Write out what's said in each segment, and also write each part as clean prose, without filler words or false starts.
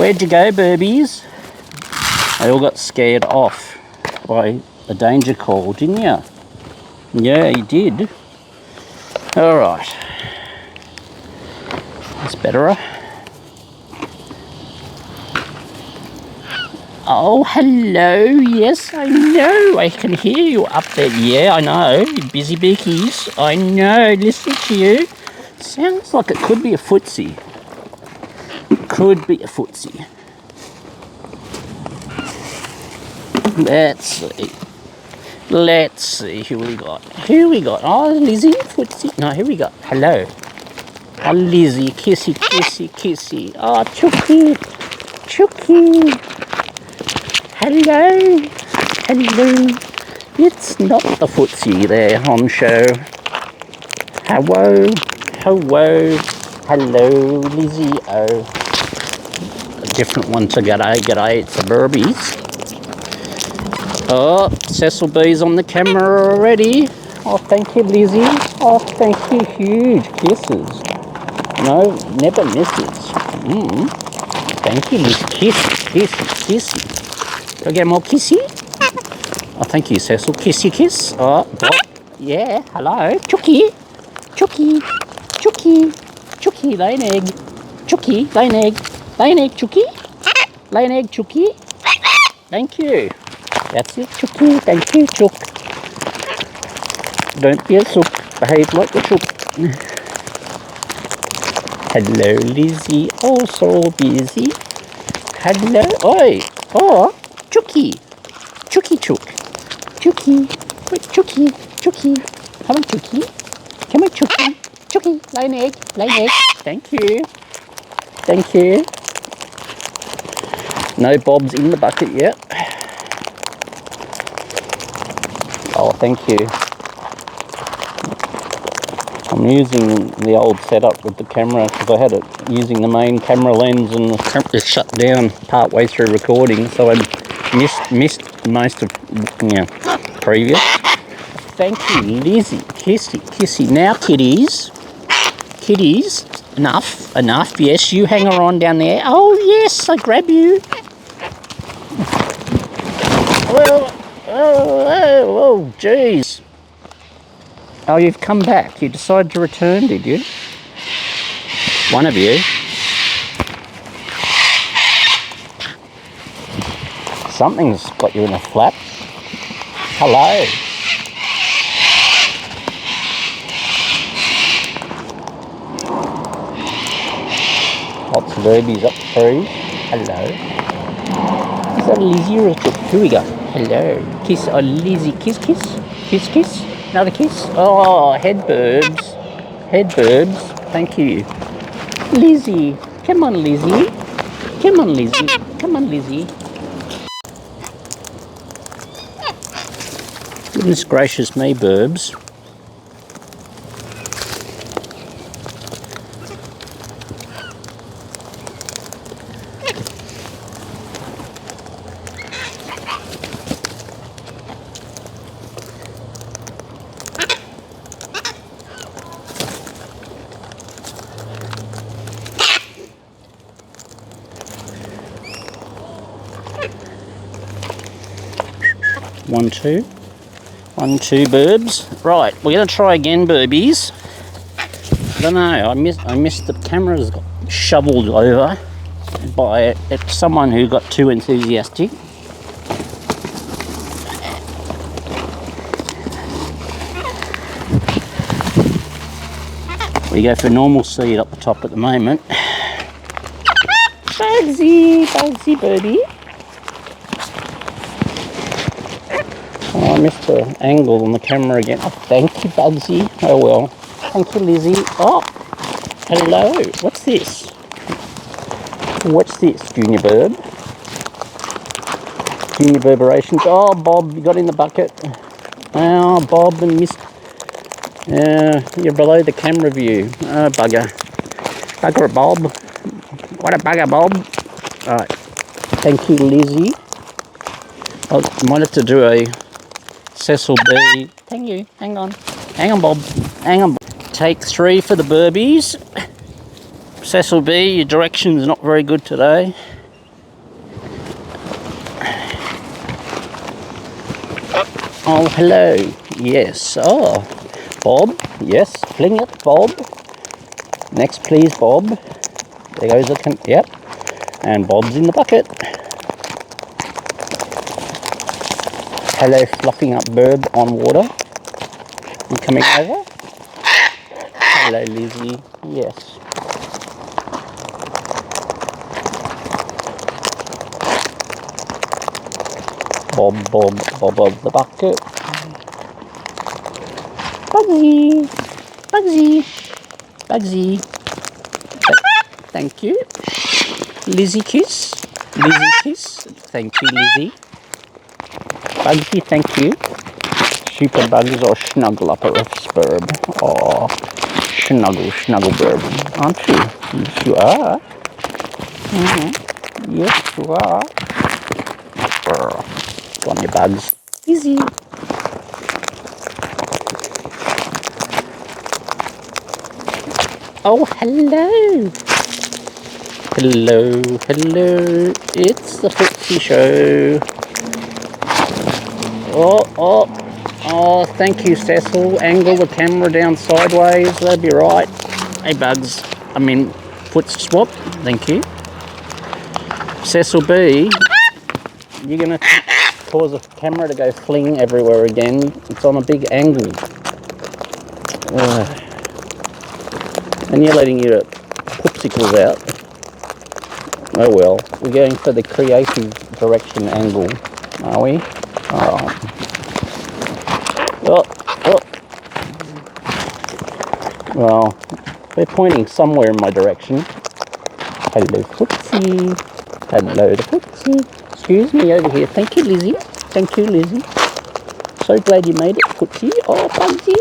Where'd you go, Birbies? They all got scared off by a danger call, didn't you? Yeah, you did. Alright. That's better. Oh, hello. Yes, I know. I can hear you up there. Yeah, I know. You busy beakies. I know. Listen to you. Sounds like it could be a footsie. It could be a footsie. Let's see. Let's see who we got. Who we got? Oh, Lizzie. Footsie. No, here we go. Hello. Oh, Lizzie. Kissy, kissy, kissy. Oh, Chucky. Chucky. Hello. Hello. It's not the footsie there on show. Hello. Hello. Hello, Lizzie. Oh. A different one to g'day. G'day. It's the Birbies. Oh, Cecil B's on the camera already. Oh, thank you, Lizzie. Oh, thank you. Huge kisses. No, never misses. Thank you, Lizzie. Kissy. Do I get more kissy? Oh, thank you, Cecil. Kissy kiss. Oh, Bob. Yeah, hello. Chucky. Chucky. Chucky. Chucky, lay an egg. Chucky, lay an egg. Lay an egg, Chucky. Lay an egg, Chucky. Thank you. That's it, Chucky. Thank you, Chuck. Don't be a sook. Behave like a chook. Hello, Lizzie. Also busy. Hello. Oi. Oh, Chucky. Chucky Chook. Chucky. Chucky. Chucky. Come on, Chucky. Come on, Chucky. Chucky. Lay an egg. Lay an egg. Thank you. Thank you. No Bob's in the bucket yet. Oh, thank you. I'm using the old setup with the camera because I had it using the main camera lens and the camera shut down part way through recording, so I missed most of previous. Thank you, Lizzie. Kissy, kissy. Now, kiddies. Kiddies. Enough. Enough. Yes, you hang her on down there. Oh, yes, I grab you. Well, oh, jeez. Oh, you've come back. You decided to return, did you? One of you. Something's got you in a flap. Hello. Lots of Birbies up the tree. Hello. Is that a Lizzie or a Chuck? Here we go. Hello. Kiss. Oh, Lizzie. Kiss, kiss. Kiss, kiss. Another kiss. Oh, head Birbs. Head Birbs. Thank you. Lizzie. Come on, Lizzie. Come on, Lizzie. Come on, Lizzie. Goodness gracious me, Birbs. One, two. 1, 2, Birbs. Right, we're going to try again, Birbies. I don't know, I missed the cameras got shoveled over by someone who got too enthusiastic. We go for normal seed up the top at the moment. Bugsy, Bugsy, Birdie. Oh, I missed the angle on the camera again. Oh, thank you, Bugsy. Oh, well. Thank you, Lizzie. Oh, hello. What's this? What's this, Junior Birb? Junior Birberations. Oh, Bob, you got in the bucket. Oh, Bob and Miss... you're below the camera view. Oh, bugger. Bugger, Bob. What a bugger, Bob. All right. Thank you, Lizzie. I might have to do a Cecil B. Thank you. Hang on. Hang on, Bob. Hang on. Take 3 for the Birbies. Cecil B, your direction's not very good today. Oh, hello. Yes. Oh, Bob. Yes, fling it, Bob. Next, please, Bob. There goes the yep. And Bob's in the bucket. Hello, fluffing up Birb on water. You coming over? Hello, Lizzie. Yes. Bob of the bucket. Bugsy. Bugsy. Bugsy. Thank you. Lizzie kiss. Lizzie kiss. Thank you, Lizzie. Bugsy, thank you. Super bugs or snuggle up a Birb. Oh, snuggle Birb, aren't you? Yes, you are. Yes, you are. Go on, you bugs. Easy. Oh, hello. Hello. It's the Footsie Show. Oh, thank you, Cecil. Angle the camera down sideways. That'd be right. Hey, bugs. I mean, foot swap. Thank you. Cecil B, you're going to cause the camera to go fling everywhere again. It's on a big angle. And you're letting your popsicles out. Oh well, we're going for the creative direction angle, are we? Oh. Well, we're pointing somewhere in my direction. Hello, Footsie. Hello to Footsie. Excuse me over here. Thank you, Lizzie. Thank you, Lizzie. So glad you made it, Footsie. Oh, Bugsy.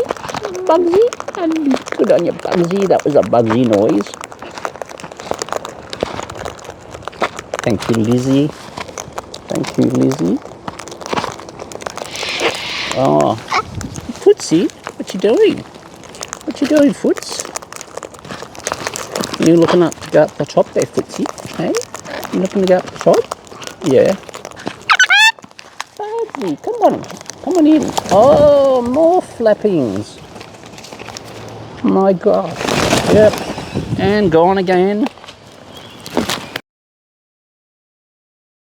And good on you, Bugsy. That was a Bugsy noise. Thank you, Lizzie. Thank you, Lizzie. Oh, Footsie, what you doing? What you doing, Foots? You looking up to go up the top there, Footsie? Hey? You looking to go up the top? Yeah. Bugsy, come on in. Oh, more flappings. My gosh. Yep. And gone again.